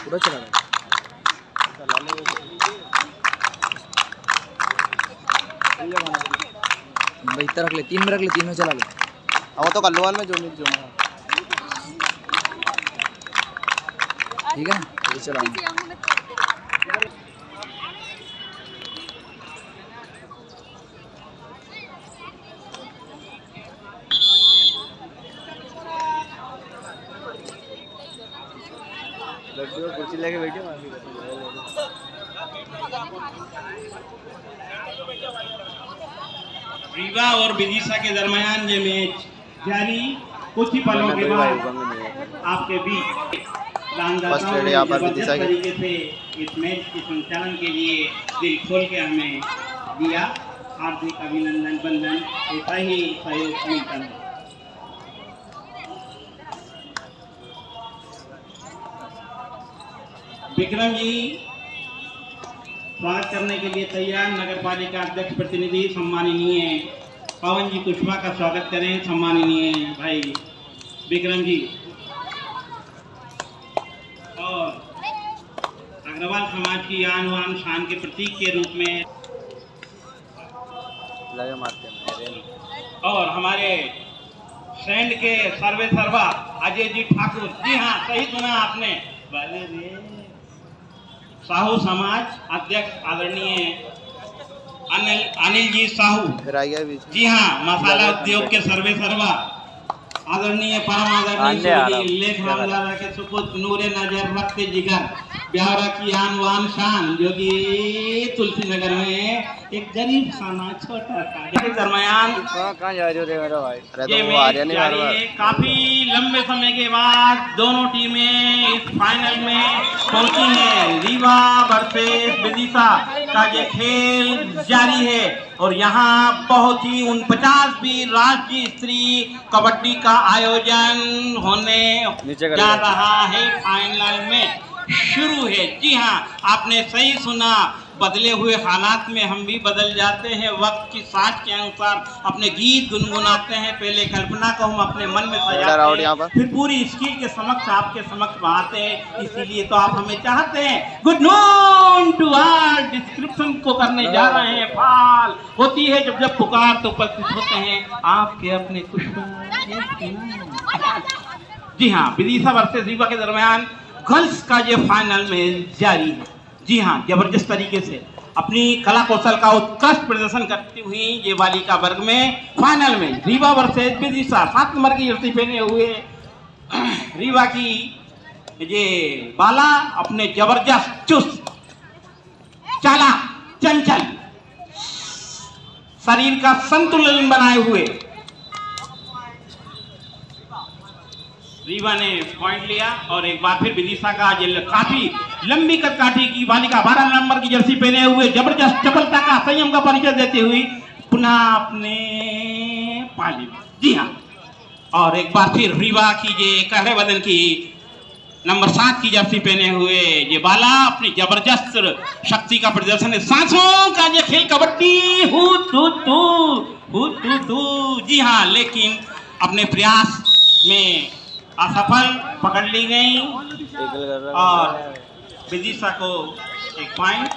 पूरा चला गया भाई, इतना रख ले, 3 में रख ले, 3 में चला ले। अब तो कल्लुआन में जो मिल जो ठीक है, ये चला कुर्सी लेके बैठे रीवा और विदिशा के दरमियान ये मैच जारी कुछ ही पलों के बाद आपके बीच तरीके से इस मैच के संचालन के लिए दिल खोल के हमें दिया। हार्दिक अभिनंदन बंधन, ऐसा ही सहयोग मिलता है। विक्रम जी स्वागत करने के लिए तैयार। नगर पालिका अध्यक्ष प्रतिनिधि सम्माननीय पवन जी कुशवाहा का स्वागत करें। सम्माननीय भाई विक्रम जी और अग्रवाल समाज की आन वान शान के प्रतीक के रूप में और हमारे सैंड के सर्वे सर्वा अजय जी ठाकुर, जी हाँ सही सुना आपने, साहू समाज अध्यक्ष आदरणीय अनिल जी साहू, जी हाँ मसाला उद्योग के सर्वे सर्वा आदरणीय परम आदरणीय लेख राम दादा के सुपुत्र नूरे नजर रखते जिगर ब्यावरा की आन वान शान जो कि तुलसी नगर में एक गरीब खाना छोटा सा के दरमियान ये मैच जारी है। काफी लंबे समय के बाद दोनों टीमें इस फाइनल में पहुंची हैं। रीवा वर्सेस विदिशा का ये खेल जारी है और यहाँ बहुत ही 49वीं राष्ट्रीय स्त्री कबड्डी का आयोजन होने जा रहा है। फाइनल में शुरू है। जी हाँ आपने सही सुना, बदले हुए हालात में हम भी बदल जाते हैं, वक्त की साथ के अनुसार अपने गीत गुनगुनाते हैं। पहले कल्पना को हम अपने मन में सजाते हैं, फिर पूरी स्किल के समक्ष आपके समक्ष आते हैं। इसीलिए तो आप हमें चाहते हैं। Good noon to all, description को करने जा रहे हैं। फाल होती है जब जब पुकार तो उपस्थित होते हैं आपके अपने कुछ। जी हाँ विदिशा वर्सेस रीवा के दरमियान गर्ल्स का ये फाइनल में जारी है। जी हाँ जबरदस्त तरीके से अपनी कला कौशल का उत्कृष्ट प्रदर्शन करती हुई ये बालिका वर्ग में फाइनल में रीवा वर्सेस विदिशा 7 नंबर की जर्सी पहने हुए रीवा की ये बाला अपने जबरदस्त चुस्त चालाक चंचल शरीर का संतुलन बनाए हुए रीवा ने पॉइंट लिया और एक बार फिर विदिशा का काफी लंबी कदकाठी की बालिका 12 नंबर की जर्सी पहने हुए जबरदस्त चपलता का संयम का परिचय देते हुए पुनः अपने पाली। जी हाँ और एक बार फिर रीवा की ये कहरे बदन की नंबर 7 की जर्सी पहने हुए ये बाला अपनी जबरदस्त शक्ति का प्रदर्शन है। सांसों का ये खेल कबड्डी जी हाँ लेकिन अपने प्रयास में असफल पकड़ ली गई और विदिशा को एक पॉइंट।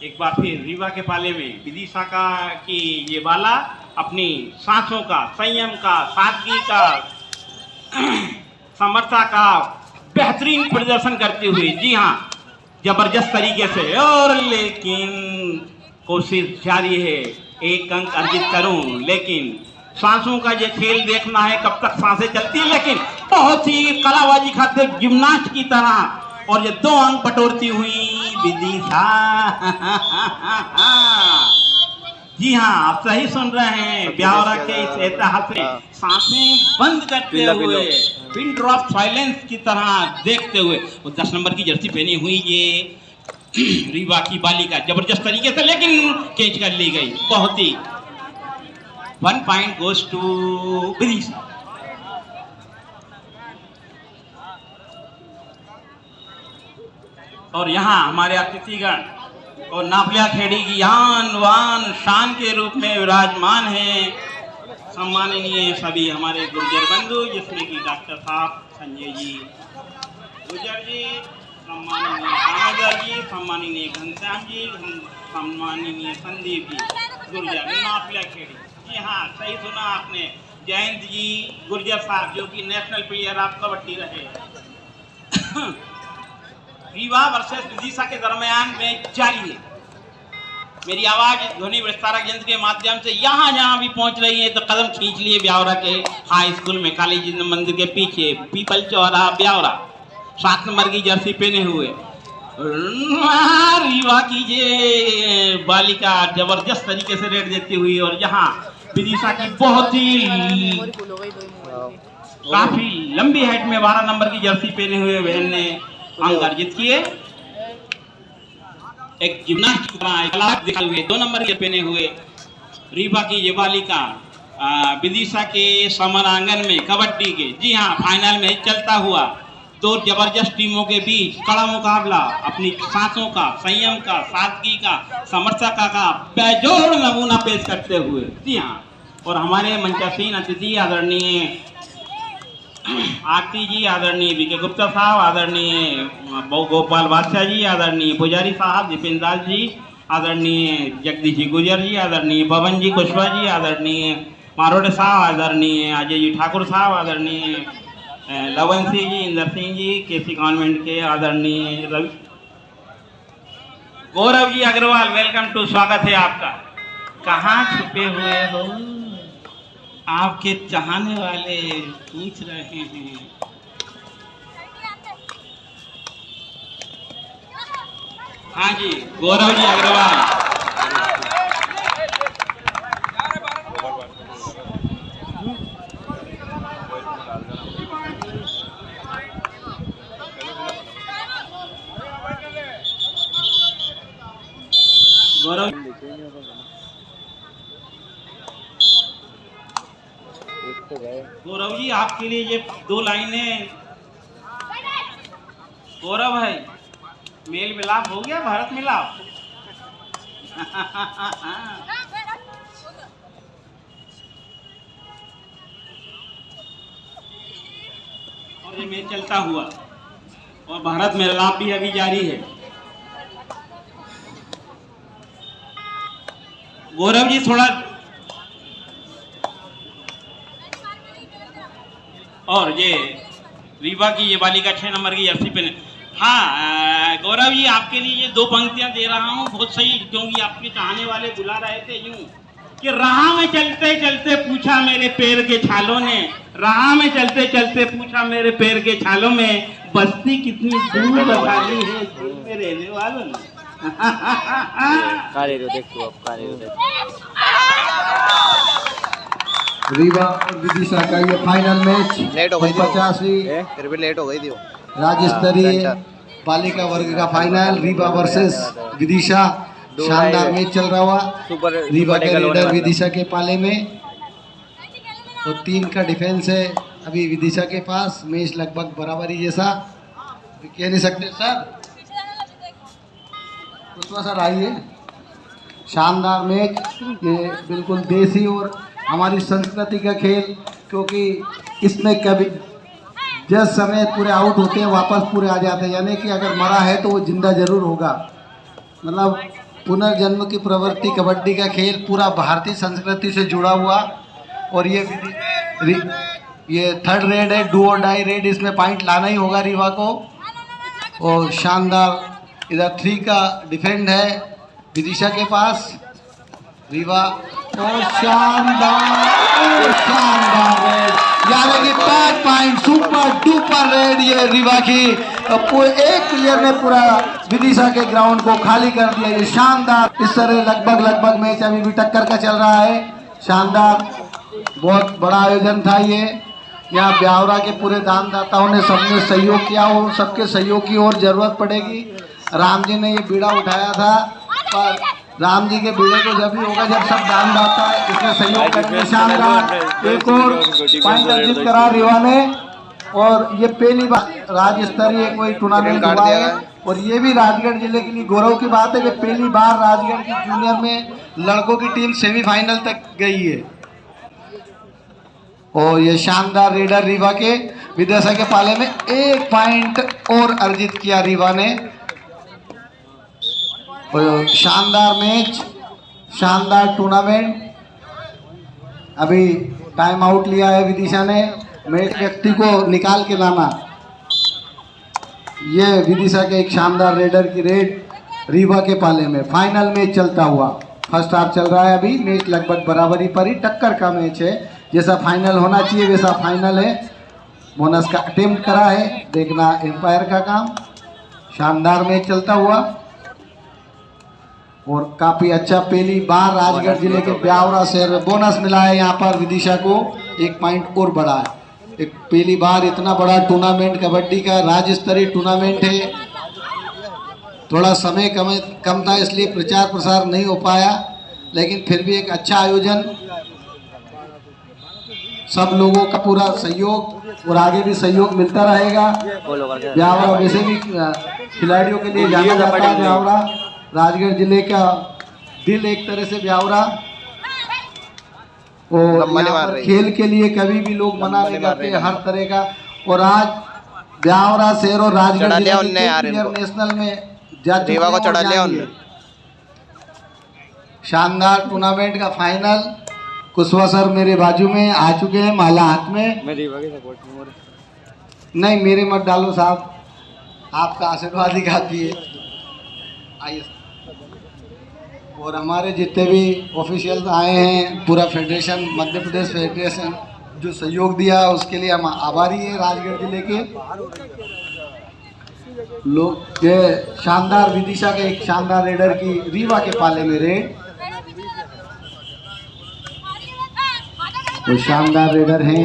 एक बार फिर रीवा के पाले में विदिशा का की ये बाला अपनी सांसों का संयम का सादगी का समर्था का बेहतरीन प्रदर्शन करती हुई जी हाँ जबरदस्त तरीके से। और लेकिन कोशिश जारी है, एक अंक अर्जित करूं, लेकिन सांसों का ये खेल देखना है कब तक सांसें चलती है। लेकिन बहुत ही कलाबाजी खाते जिम्नास्ट की तरह और ये 2 अंक बटोरती हुई विदिशा। जी हाँ आप सही सुन रहे हैं, ब्यावरा के इस ऐतिहासिक सांसें बंद करते हुए पिन ड्रॉप साइलेंस की तरह देखते हुए वो 10 नंबर की जर्सी पहनी हुई ये रीवा की बालिका जबरदस्त तरीके से लेकिन कैच कर ली गई। बहुत ही 1 point goes to विदिशा। और यहाँ हमारे अतिथिगण और नापलिया खेड़ी की आन वान शान के रूप में विराजमान है। सम्माननीय सभी हमारे गुर्जर बंधु जिसमें कि डॉक्टर साहब संजय जी, गुजर जी, सम्माननीय दामोदर जी, सम्माननीय घनश्याम जी, सम्माननीय संदीप जी, गुर्जर नाफिया खेड़ी। जी हाँ, सही सुना आपने। जयंत जी गुर्जर साहब जो कि नेशनल प्लेयर आप कबड्डी रहे। रीवा वर्सेस विदिशा के दरमियान मैच जारी है। मेरी आवाज ध्वनि विस्तारक यंत्र के माध्यम से यहाँ जहाँ भी पहुँच रही है तो कदम खींच लिए ब्यावरा के हाई स्कूल में, काली जी मंदिर के पीछे, पीपल चौराहा ब्यावरा, 7 नंबर की जर्सी पहने हुए रीवा की ये बालिका जबरदस्त तरीके से रेड देती हुई, और यहाँ विदिशा की बहुत ही काफी लंबी हाइट में 12 नंबर की जर्सी पहने हुए बहन ने अंक अर्जित किए। एक जिम्नास्ट दिखाए हुए 2 नंबर के पहने हुए रीवा की ये बालिका विदिशा के समर आंगन में कबड्डी के, जी हाँ, फाइनल में चलता हुआ 2 जबरदस्त टीमों के बीच कड़ा मुकाबला अपनी सांसों का, संयम का, सादगी का, समर्थता का बेजोड़ नमूना पेश करते हुए। जी हाँ, और हमारे मंचासीन अतिथि आदरणीय आरती जी, आदरणीय बीके गुप्ता साहब, आदरणीय गोपाल बादशाह जी, आदरणीय पुजारी साहब दीपेंद्र दास जी, आदरणीय जगदीश जी गुजर जी, आदरणीय पवन जी कुशवाहा जी, आदरणीय मारोडे साहब, आदरणीय अजय जी ठाकुर साहब, आदरणीय लवन सिंह जी, इंदर सिंह जी, केसी कॉन्वेंट के आदरणीय गौरव जी अग्रवाल, वेलकम टू, स्वागत है आपका। कहाँ छुपे हुए हो? आपके चाहने वाले पूछ रहे हैं। हाँ जी, गौरव जी अग्रवाल। गौरव जी आपके लिए ये 2 लाइनें। गौरव भाई, मेल मिलाप हो गया, भारत मिलाप। और ये मैच चलता हुआ और भारत मिलाप भी अभी जारी है। गौरव जी थोड़ा, और ये रीवा की ये बालिका 6 नंबर की जर्सी पे। हाँ गौरव जी, आपके लिए ये 2 पंक्तियां दे रहा हूँ, बहुत सही, क्योंकि आपके चाहने वाले बुला रहे थे यूं कि राह में चलते चलते पूछा मेरे पैर के छालों ने, राह में चलते चलते पूछा मेरे पैर के छालों में, बस्ती कितनी दूर बसाली है दिल में रहने वालों ने। रीवा और विदिशा का ये फाइनल मैच, लेट हो गई 50वीं फिर भी लेट हो गई थी वो। राज्य स्तरीय बालिका वर्ग का फाइनल, रीवा वर्सेस विदिशा। शानदार मैच चल रहा हुआ, रीवा के लीडर विदिशा के पाले में, और 3 का डिफेंस है अभी विदिशा के पास। मैच लगभग बराबरी जैसा, कह नहीं सकते सर। पुष्पा सर आइए। शानदार मैच, ये बिल्कुल देसी और हमारी संस्कृति का खेल, क्योंकि इसमें कभी जिस समय पूरे आउट होते हैं वापस पूरे आ जाते हैं, यानी कि अगर मरा है तो वो जिंदा जरूर होगा। मतलब पुनर्जन्म की प्रवृत्ति, कबड्डी का खेल पूरा भारतीय संस्कृति से जुड़ा हुआ। और ये 3rd रेड है, डू और डाई रेड, इसमें पॉइंट लाना ही होगा रीवा को। और शानदार इधर 3 का डिफेंड है विदिशा के पास, रीवा। और शानदार रेड, यानी कि 5 पॉइंट, सुपर डुपर रेड ये रीवा की। पूरे एक प्लेयर ने पूरा विदिशा के ग्राउंड को खाली कर दिया। ये शानदार, इस तरह लगभग मैच अभी भी टक्कर का चल रहा है। शानदार, बहुत बड़ा आयोजन था ये। यहाँ ब्यावरा के पूरे दानदाताओं ने सबने सहयोग किया, और सबके सहयोग की और जरूरत पड़ेगी। राम जी ने ये बीड़ा उठाया था, पर राम जी के बीड़े को जब भी होगा जब सब दानदाता इसमें सहयोग करेंगे। शानदार एक और पॉइंट अर्जित करा रीवा ने, और ये पहली बार राज्य स्तरीय कोई टूर्नामेंट हुआ है। और ये भी राजगढ़ जिले के लिए गौरव की बात है कि पहली बार राजगढ़ की जूनियर में लड़कों की टीम सेमीफाइनल तक गई है। और ये शानदार रेडर रीवा के विदिशा के पाले में 1 पॉइंट और अर्जित किया रीवा ने। और शानदार मैच, शानदार टूर्नामेंट। अभी टाइम आउट लिया है विदिशा ने। मैच व्यक्ति को निकाल के लाना, ये विदिशा के एक शानदार रेडर की रेड रीवा के पाले में। फाइनल मैच चलता हुआ, फर्स्ट हाफ चल रहा है अभी। मैच लगभग बराबरी पर ही, टक्कर का मैच है। जैसा फाइनल होना चाहिए वैसा फाइनल है। बोनस का अटेम्प्ट करा है, देखना एम्पायर का काम। शानदार मैच चलता हुआ और काफ़ी अच्छा। पहली बार राजगढ़ जिले के ब्यावरा से बोनस मिला है यहाँ पर विदिशा को, 1 पॉइंट और बढ़ा है। एक पहली बार इतना बड़ा टूर्नामेंट कबड्डी का राज्य स्तरीय टूर्नामेंट है। थोड़ा समय कम था इसलिए प्रचार प्रसार नहीं हो पाया, लेकिन फिर भी एक अच्छा आयोजन, सब लोगों का पूरा सहयोग और आगे भी सहयोग मिलता रहेगा। ब्यावरा वैसे भी खिलाड़ियों के लिए जाना जाता है। ब्यावरा राजगढ़ जिले का दिल एक तरह से ब्यावरा, और यहाँ पर खेल के लिए कभी भी लोग मना नहीं करते, हर तरह का। और आज ब्यावरा शहर और राजगढ़ जिले नेशनल में रीवा को चढ़ा लिया उन्होंने। शानदार टूर्नामेंट का फाइनल। कुशवा सर मेरे बाजू में आ चुके हैं, माला हाथ में। मैं रीवा के सपोर्ट में हूं। नहीं, मेरे मत डालो साहब, आपका आशीर्वाद ही काफी है। आइए। और हमारे जितने भी ऑफिशियल आए हैं, पूरा फेडरेशन, मध्य प्रदेश फेडरेशन जो सहयोग दिया उसके लिए हम आभारी हैं। राजगढ़ जिले के लोग, ये शानदार विदिशा के एक शानदार रेडर की रीवा के पाले में रेड, वो शानदार रेडर हैं,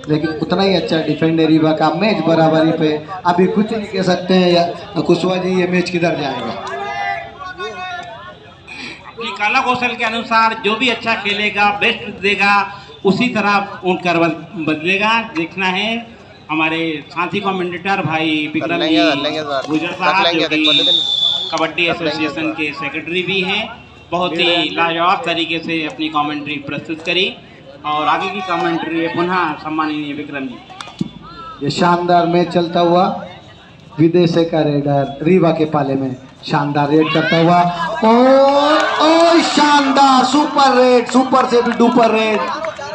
लेकिन उतना ही अच्छा डिफेंड है रीवा का। मैच बराबरी पे, अभी कुछ नहीं कह सकते हैं या कुशवा जी ये मैच किधर जाएगा। कला कौशल के अनुसार जो भी अच्छा खेलेगा, बेस्ट देगा, उसी तरह ऊँट कर बदलेगा। देखना है। हमारे साथी कमेंटेटर भाई विक्रम गुजर साहब जो कि कबड्डी एसोसिएशन के सेक्रेटरी भी हैं, बहुत ही लाजवाब तरीके से अपनी कमेंट्री प्रस्तुत करी। और आगे की कमेंट्री है पुनः सम्माननीय विक्रम जी। ये शानदार मैच चलता हुआ, विदेशी का रेडर रीवा के पाले में शानदार रेड करता हुआ, और शानदार सुपर रेड, सुपर से भी डुपर रेड।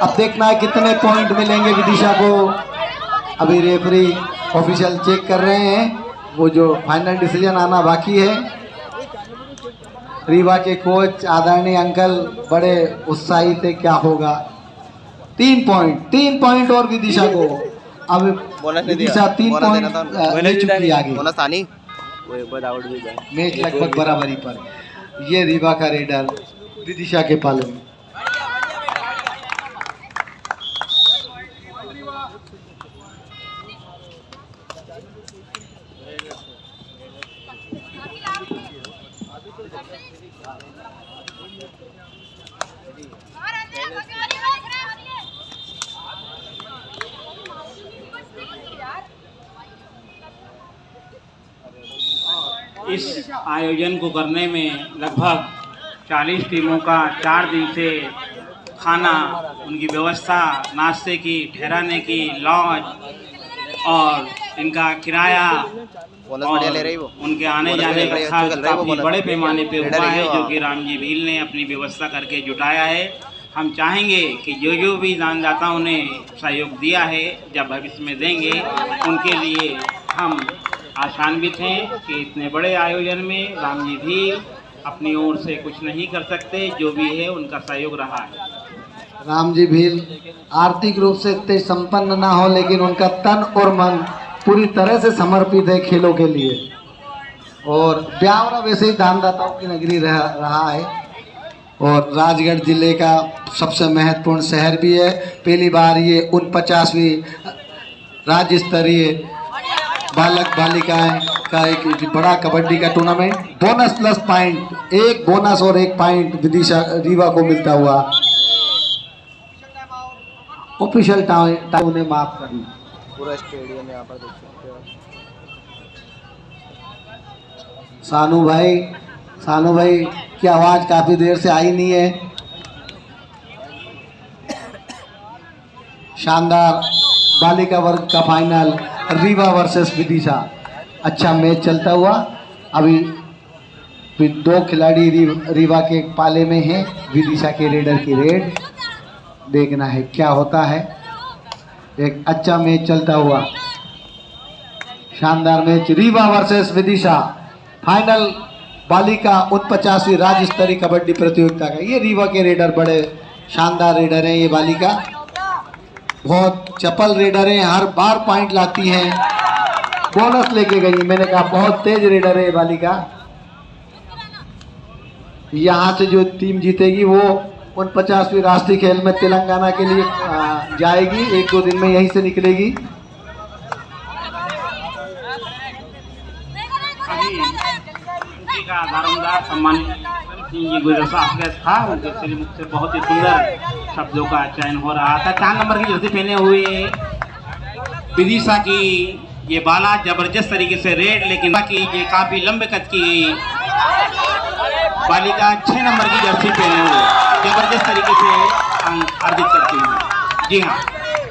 अब देखना है कितने पॉइंट मिलेंगे विदिशा को। अभी रेफरी ऑफिशियल चेक कर रहे हैं, वो जो फाइनल डिसीजन आना बाकी है। रीवा के कोच आदरणीय अंकल बड़े उत्साही थे, क्या होगा। 3 पॉइंट और विदिशा को। अब विदिशा 3 पॉइंट ले चुकी आगे। मैच लगभग बराबरी पर। ये रीवा का रेडर विदिशा के पाले में। इस आयोजन को करने में लगभग 40 टीमों का 4 दिन से खाना, उनकी व्यवस्था, नाश्ते की, ठहराने की, लॉज और इनका किराया और उनके आने जाने का खर्च काफ़ी बड़े पैमाने पे हुआ है, जो कि रामजी भील ने अपनी व्यवस्था करके जुटाया है। हम चाहेंगे कि जो भी दानदाताओं ने सहयोग दिया है, जब भविष्य में देंगे, उनके लिए हम आशान्वित हैं कि इतने बड़े आयोजन में रामजी भील अपनी ओर से कुछ नहीं कर सकते, जो भी है उनका सहयोग रहा है। रामजी भील आर्थिक रूप से इतने संपन्न ना हो, लेकिन उनका तन और मन पूरी तरह से समर्पित है खेलों के लिए। और ब्यावरा वैसे ही दानदाताओं की नगरी रहा है और राजगढ़ जिले का सबसे महत्वपूर्ण शहर भी है। पहली बार ये 49वीं राज्य स्तरीय बालक बालिकाएं का एक बड़ा कबड्डी का tournament. Bonus plus point, 1 bonus और 1 पॉइंट विदिशा रीवा को मिलता हुआ। ऑफिशियल टाइम उन्हें माफ करना। पूरा स्टेडियम यहाँ पर देख सकते हो। सानू भाई की आवाज़ काफ़ी देर से आई नहीं है। शानदार बालिका वर्ग का फाइनल रीवा वर्सेस विदिशा। अच्छा मैच चलता हुआ, अभी दो खिलाड़ी रीवा के पाले में हैं, विदिशा के रेडर की रेड। देखना है क्या होता है। एक अच्छा मैच चलता हुआ, शानदार match, Rewa versus Vidisha final बालिका 49वीं राज्य स्तरीय कबड्डी प्रतियोगिता का। ये रीवा के रेडर बड़े शानदार रेडर हैं, ये बालिका बहुत चपल रेडर हैं, हर बार पॉइंट लाती हैं, बोनस लेके गई। मैंने कहा बहुत तेज रेडर है ये बालिका। यहाँ से जो टीम जीतेगी वो 49वीं राष्ट्रीय खेल में तेलंगाना के लिए जाएगी, 1-2 दिन में यहीं से निकलेगी। का दारोमदार सम्मान जी गुजरात था, उनके श्री मुख से बहुत ही सुंदर शब्दों का चयन हो रहा था। 4 नंबर की जर्सी पहने हुए विदिशा की ये बाला जबरदस्त तरीके से रेड, लेकिन बाकी ये काफी लंबे कद की बालिका 6 नंबर की जर्सी पहने हुए जबरदस्त तरीके से अंक अर्जित करती है। जी हाँ,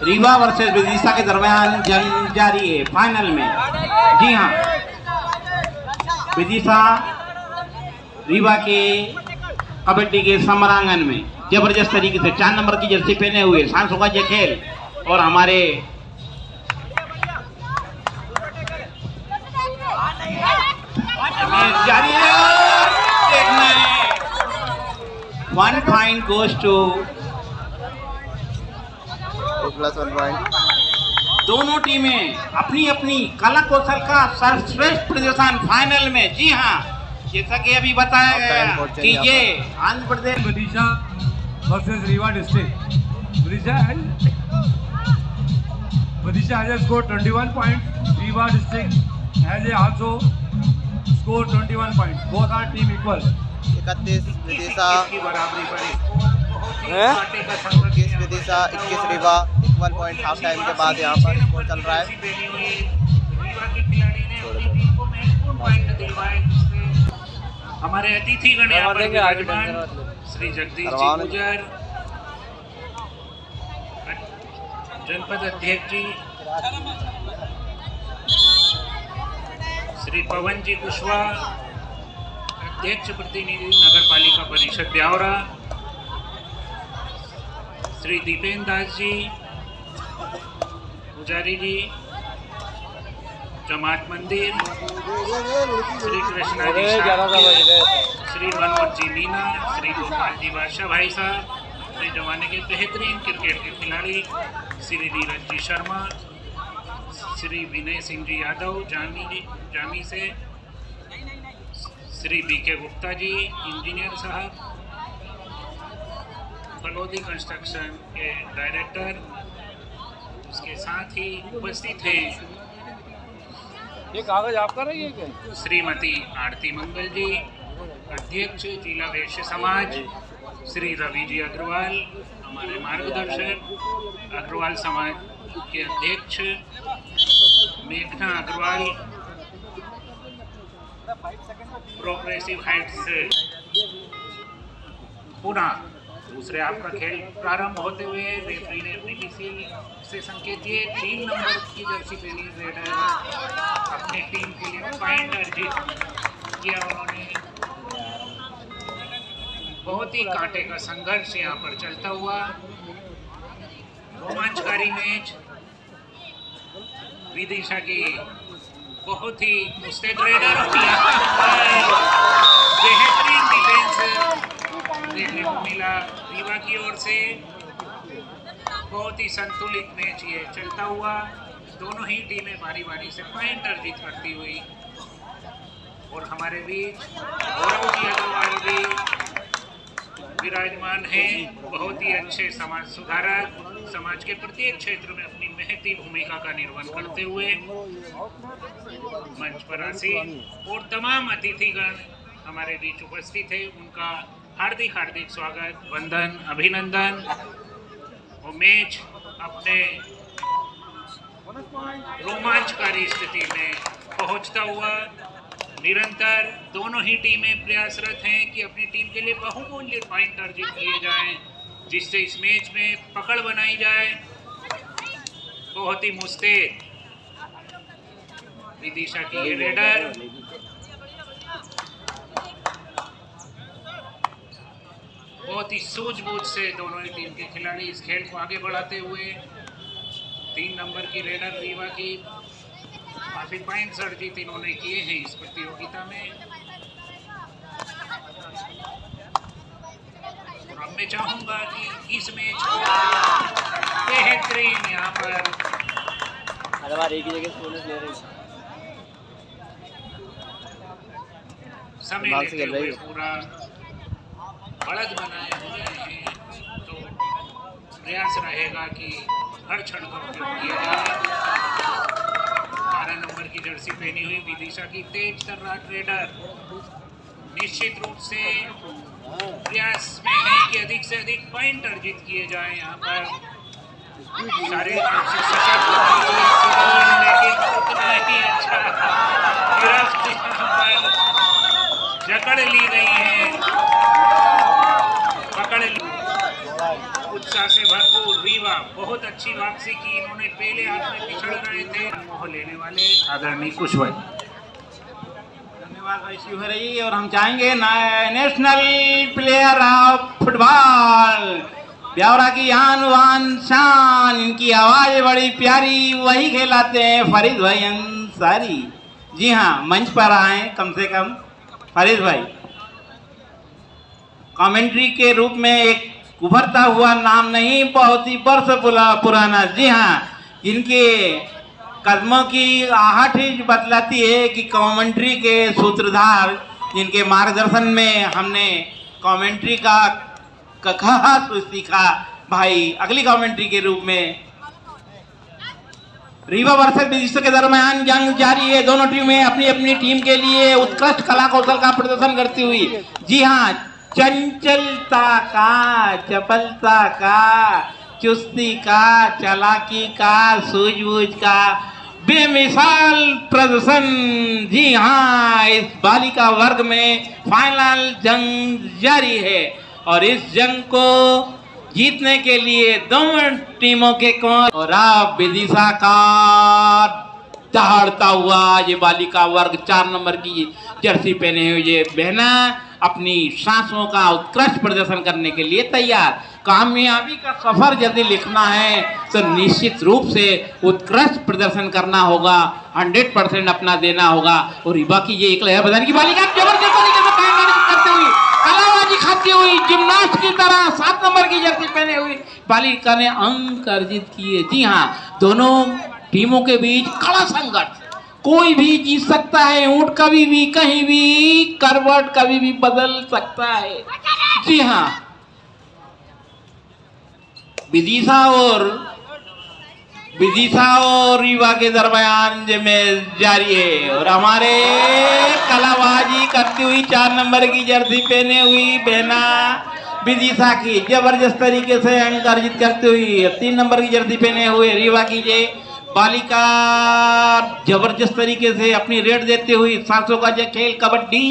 रीवा वर्सेस विदिशा के दरमियान जंग जारी है फाइनल में। जी हाँ, विदिशा रीवा के कबड्डी के समरांगन में जबरदस्त तरीके से 4 नंबर की जर्सी पहने हुए सांसों का ये खेल और हमारे जारी है। 1 point goes to 2+1 पॉइंट। दोनों टीमें अपनी अपनी कला कौशल का सर्वश्रेष्ठ प्रदर्शन फाइनल में। जी हाँ, जैसा कि अभी बताया गया कि ये Andhra Pradesh Vidisha versus Rewa district. Vidisha has scored 21 points. Rewa district has also scored 21 points. Both are team equal. 31 Vidisha, की बराबरी पर 21 Vidisha, 21 Rewa. 1 point half time के बाद यहाँ पर स्कोर चल रहा है। हमारे अतिथिगण यहाँ पर विराजमान श्री जगदीश जी गुजर, जनपद अध्यक्ष जी श्री पवन जी कुशवाहा, अध्यक्ष प्रतिनिधि नगर पालिका परिषद ब्यावरा श्री दीपेंद्र दास जी, पुजारी जी जमात मंदिर, श्री कृष्णा जी श्री मनोज जी मीना, श्री गोपाल जी बादशाह भाई साहब, अपने जमाने के बेहतरीन क्रिकेट के खिलाड़ी श्री धीरज जी शर्मा, श्री विनय सिंह जी यादव जामी से, श्री बीके गुप्ता जी इंजीनियर साहब, फलोदी कंस्ट्रक्शन के डायरेक्टर, उसके साथ ही उपस्थित हैं ये कागज आपका रही है क्या? श्रीमती आरती मंगल जी, अध्यक्ष जिला वैश्य समाज, श्री रवि जी अग्रवाल हमारे मार्गदर्शक, अग्रवाल समाज के अध्यक्ष मेघना अग्रवाल, प्रोग्रेसिव हाइट्स पुणे। दूसरे आपका खेल प्रारंभ होते हुए रेफरी ने अपनी विसिल से संकेत दिए 3 नंबर की जर्सी पहनी रेडर अपनी टीम के लिए पॉइंट अर्जित किया। उन्होंने बहुत ही कांटे का संघर्ष यहाँ पर चलता हुआ रोमांचकारी मैच। विदिशा की बहुत ही मुस्तैद रेडर बेहतरीन डिफेंस देखने को मिला रीवा की ओर से। बहुत ही संतुलित मैच ये चलता हुआ, दोनों ही टीमें बारी बारी से पॉइंट अर्जित करती हुई। और हमारे बीच गौरव जी अग्रवाल भी विराजमान हैं, बहुत ही अच्छे समाज सुधारक, समाज के प्रत्येक क्षेत्र में अपनी महती भूमिका का निर्वहन करते हुए मंच पर आसीन। और तमाम अतिथिगण हमारे बीच उपस्थित है, उनका हार्दिक हार्दिक स्वागत, वंदन, अभिनंदन। वो मैच अपने रोमांचकारी स्थिति में पहुंचता हुआ निरंतर दोनों ही टीमें प्रयासरत हैं कि अपनी टीम के लिए बहुमूल्य पॉइंट अर्जित किए जाएं, जिससे इस मैच में पकड़ बनाई जाए बहुत ही मुस्तैद विदिशा की ये रेडर। बहुत ही सूझबूझ से दोनों ही टीम के खिलाड़ी इस खेल को आगे बढ़ाते हुए 3 नंबर की रेडर रीवा की काफी पॉइंट्स अर्जित इन्होंने किए हैं इस प्रतियोगिता में। और अब मैं चाहूंगा कि इस मैच को बेहतरीन यहाँ पर एक ही जगह ले रहे समय लेते हुए पूरा बढ़त बनाए हुए हैं, तो प्रयास रहेगा कि हर क्षण का उपयोग किया जाए। 12 नंबर की जर्सी पहनी हुई विदिशा की तेज तर्रार रेडर निश्चित रूप से प्रयास में है कि अधिक से अधिक पॉइंट अर्जित किए जाए। यहाँ पर शारीरिक रूप से सशक्त लेकिन उतना ही अच्छा गिरफ्त यहाँ पर जकड़ ली गई है, पकड़ ली। उत्साह से भरपूर रीवा बहुत अच्छी वापसी की, इन्होंने पहले हाथ में पिछड़ रहे थे। मोह लेने वाले आदरणीय कुछ भाई, धन्यवाद भाई शिवहरी। और हम चाहेंगे national player of football Biaora की आन वान शान, इनकी आवाज बड़ी प्यारी, वही खेलाते हैं फरीद भाई अंसारी। जी हाँ, मंच पर आए कम से कम फरीद भाई। कमेंट्री के रूप में एक उभरता हुआ नाम नहीं, बहुत ही वर्ष पुराना। जी हाँ, जिनके कदमों की आहट ही बतलाती है कि कमेंट्री के सूत्रधार, जिनके मार्गदर्शन में हमने कमेंट्री का खास सीखा भाई। अगली कमेंट्री के रूप में रीवा वर्सेस विदिशा के दरमियान जंग जारी है। दोनों टीमें अपनी अपनी टीम के लिए उत्कृष्ट कला कौशल का प्रदर्शन करती हुई, जी हाँ, चंचलता का, चपलता का, चुस्ती का, चालाकी का, सूझबूझ का बेमिसाल प्रदर्शन। जी हाँ, इस बालिका वर्ग में फाइनल जंग जारी है और इस जंग को जीतने के लिए दोनों टीमों के कोच और अब विदिशा का दहाड़ता हुआ ये बालिका वर्ग 4 नंबर की जर्सी पहने हुए ये बहना अपनी सांसों का उत्कृष्ट प्रदर्शन करने के लिए तैयार। कामयाबी का सफर यदि लिखना है तो निश्चित रूप से उत्कृष्ट प्रदर्शन करना होगा, 100% अपना देना होगा। और रीवा की ये एक लहर बदन की बालिका जबरदस्त तरीके से करते हुई, कलाबाजी खाती हुई, जिम्नास्ट की तरह 7 नंबर की जर्सी पहने हुई बालिका ने अंक अर्जित किए। जी हाँ, दोनों टीमों के बीच कड़ा संघर्ष, कोई भी जीत सकता है, ऊंट कभी भी कहीं भी करवट कभी भी बदल सकता है। जी हाँ, विदिशा और रीवा के दरमियान में जारी है और हमारे कलाबाजी करती हुई 4 नंबर की जर्सी पहने हुई बहना विदिशा की जबरदस्त तरीके से अंक अर्जित करती हुई 3 नंबर की जर्सी पहने हुए रीवा की ये बालिका जबरदस्त तरीके से अपनी रेड देते हुई सांसों का ये खेल कबड्डी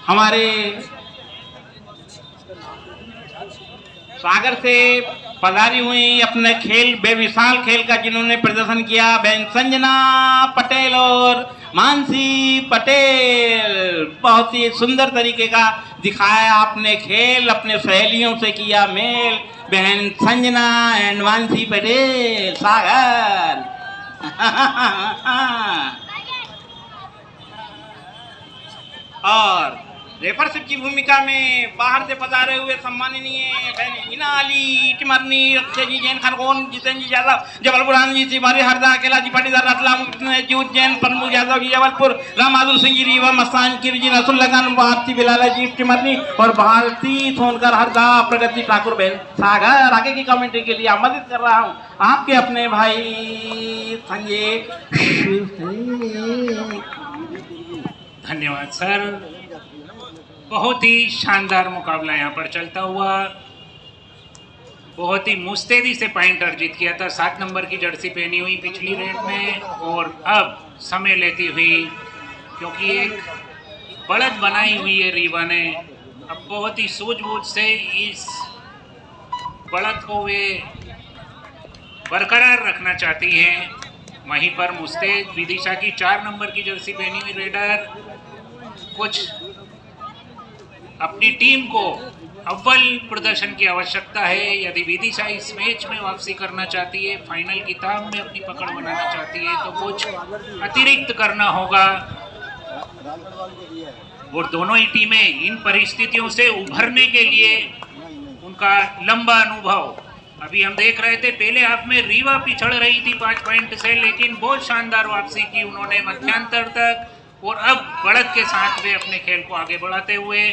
हमारे सागर से पधारी हुई अपने खेल बेमिसाल खेल का जिन्होंने प्रदर्शन किया बहन संजना पटेल और मानसी पटेल, बहुत ही सुंदर तरीके का दिखाया आपने खेल, अपने सहेलियों से किया मेल। बहन संजना एंड मानसी पटेल सागर और रेफरशिप की भूमिका में बाहर से पधारे हुए सम्माननीय बहन हिना अली टिमरनी, अक्षय जी, जैन खरगोन, जितेंद्र जी यादव, जबलपुर आनंद जी, तिवारी हरदा, अकेला जी, पाटीदार रतलाम, जूत जैन, प्रमोद यादव जी, जबलपुर, राम बहादुर सिंह जी, रीवा, मस्तान किरजी, नसुल लगन, भारती बिलाला जी टिमरनी और भारती सोनकर हरदा, प्रगति ठाकुर बहन सागर। आगे की कमेंट्री के लिए आमंत्रित कर रहा हूँ आपके अपने भाई संजय। धन्यवाद सर, बहुत ही शानदार मुकाबला यहाँ पर चलता हुआ, बहुत ही मुस्तैदी से पॉइंट अर्जित किया था 7 नंबर की जर्सी पहनी हुई पिछली रेड में और अब समय लेती हुई, क्योंकि एक बढ़त बनाई हुई है रीवा ने, अब बहुत ही सूझबूझ से इस बढ़त को वे बरकरार रखना चाहती हैं। वहीं पर मुस्तैद विदिशा की 4 नंबर की जर्सी पहनी हुई रेडर कुछ अपनी टीम को अव्वल प्रदर्शन की आवश्यकता है। यदि विदिशा इस मैच में वापसी करना चाहती है, फाइनल की ताब में अपनी पकड़ बनाना चाहती है, तो कुछ अतिरिक्त करना होगा। और दोनों ही टीमें इन परिस्थितियों से उभरने के लिए उनका लंबा अनुभव, अभी हम देख रहे थे पहले हाफ में रीवा पिछड़ रही थी 5 पॉइंट से, लेकिन बहुत शानदार वापसी की उन्होंने मध्यांतर तक, और अब बढ़त के साथ वे अपने खेल को आगे बढ़ाते हुए।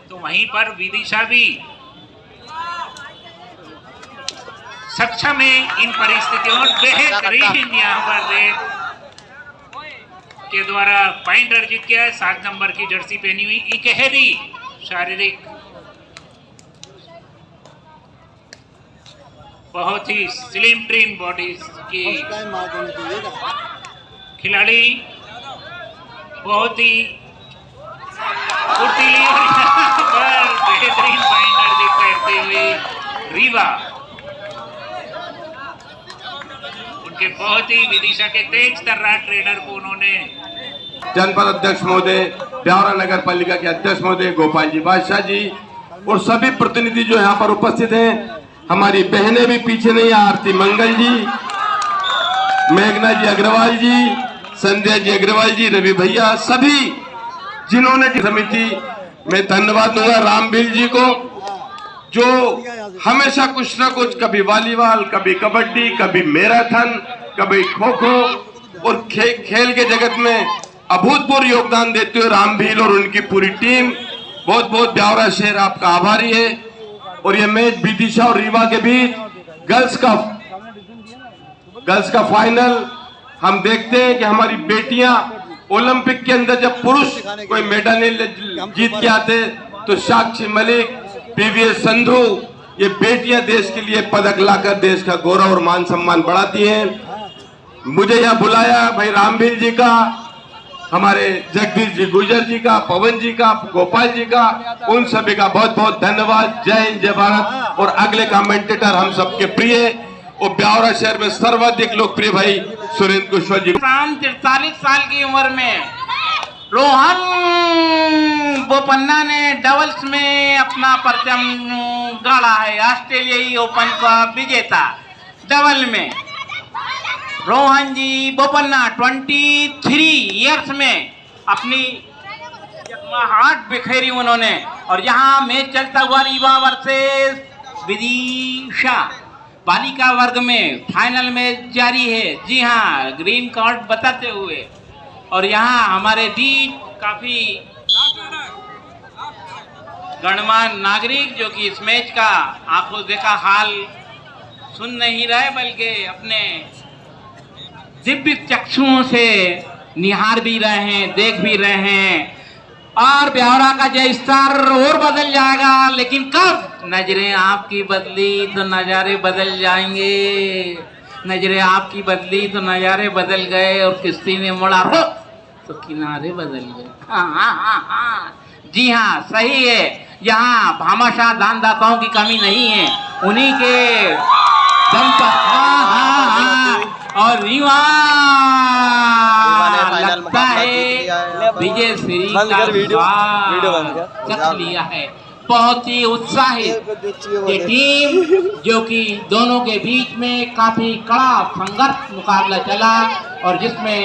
तो वहीं पर विदिशा भी सक्षम है इन परिस्थितियों बेहतरीन यहाँ पर रेड के द्वारा पॉइंट अर्जित किया है। 7 नंबर की जर्सी पहनी हुई इकहरी शारीरिक बहुत ही स्लिम ट्रिम बॉडी की खिलाड़ी, बहुत ही फुर्तीली और यहाँ पर बेहतरीन पॉइंट अर्जित करते हुए रीवा, उनके बहुत ही विदिशा के तेज तर्रार ट्रेडर को उन्होंने जनपद अध्यक्ष महोदय, ब्यावरा नगर पालिका के अध्यक्ष महोदय गोपाल जी बादशाह जी और सभी प्रतिनिधि जो यहाँ पर उपस्थित हैं, हमारी बहनें भी पीछे नहीं, आरती मंगल जी, मेघना जी अग्रवाल जी, संध्या जी अग्रवाल जी, रवि भैया, सभी जिन्होंने समिति में धन्यवाद दूंगा रामबिल जी को, जो हमेशा कुछ ना कुछ, कभी वॉलीबॉल, कभी कबड्डी, कभी मैराथन, कभी खो खो और खेल के जगत में अभूतपूर्व योगदान देते हुए रामभील और उनकी पूरी टीम, बहुत बहुत ब्यावरा शहर आपका आभारी है। और ये मैच विदिशा और रीवा के बीच गर्ल्स का फाइनल, हम देखते हैं कि हमारी बेटियां ओलंपिक के अंदर जब पुरुष कोई मेडल जीत के आते तो साक्षी मलिक, पीवीएस संधू, ये बेटियां देश के लिए पदक लाकर देश का गौरव और मान सम्मान बढ़ाती हैं। मुझे यहाँ बुलाया भाई रामभील जी का, हमारे जगदीश जी गुजर जी का, पवन जी का, गोपाल जी का, उन सभी का बहुत बहुत धन्यवाद। जय हिंद, जय भारत। और अगले कमेंटेटर हम सबके प्रिय और ब्यावरा शहर में सर्वाधिक लोकप्रिय भाई सुरेंद्र कुशवाहा जी। 43 साल की उम्र में रोहन बोपन्ना ने डबल्स में अपना परचम गाड़ा है। ऑस्ट्रेलियाई ओपन का विजेता डबल में रोहन जी बोपन्ना 23 इयर्स में अपनी हाथ बिखेरी उन्होंने। और यहाँ मैच चलता हुआ रीवा वर्सेस विदिशा बालिका वर्ग में फाइनल में जारी है। जी हाँ, ग्रीन कार्ड बताते हुए, और यहाँ हमारे बीच काफी गणमान्य नागरिक जो कि इस मैच का आंखों देखा हाल सुन नहीं रहे, बल्कि अपने दिव्य चक्षुओं से निहार भी रहे हैं, देख भी रहे हैं। और ब्यावरा का जय स्तर और बदल जाएगा, लेकिन कब? नजरें आपकी बदली तो नज़ारे बदल जाएंगे। नजरें आपकी बदली तो नज़ारे बदल गए, और किस्ती ने मुड़ा तो किनारे बदल गए। हाँ, जी हाँ, सही है। यहाँ भामाशाह दानदाताओं की कमी नहीं है, उन्हीं के दम पर। हाँ, और रीवा लगता है विजय श्री का चख लिया है। बहुत ही उत्साहित ये टीम, जो कि दोनों के बीच में काफी कड़ा संघर्ष मुकाबला चला, और जिसमें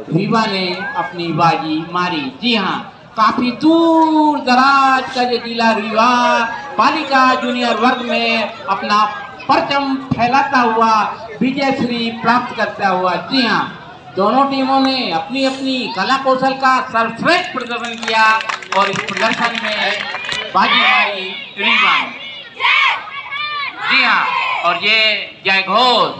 रीवा ने अपनी बाजी मारी। जी हाँ, काफी दूर दराज का ये जिला रीवा बालिका जूनियर वर्ग में अपना परचम फैलाता हुआ विजय श्री प्राप्त करता हुआ। जी हाँ, दोनों टीमों ने अपनी अपनी कला कौशल का सर्वश्रेष्ठ प्रदर्शन किया, और इस प्रदर्शन में बाजी मारी रीवा। जी हाँ, और ये जय घोष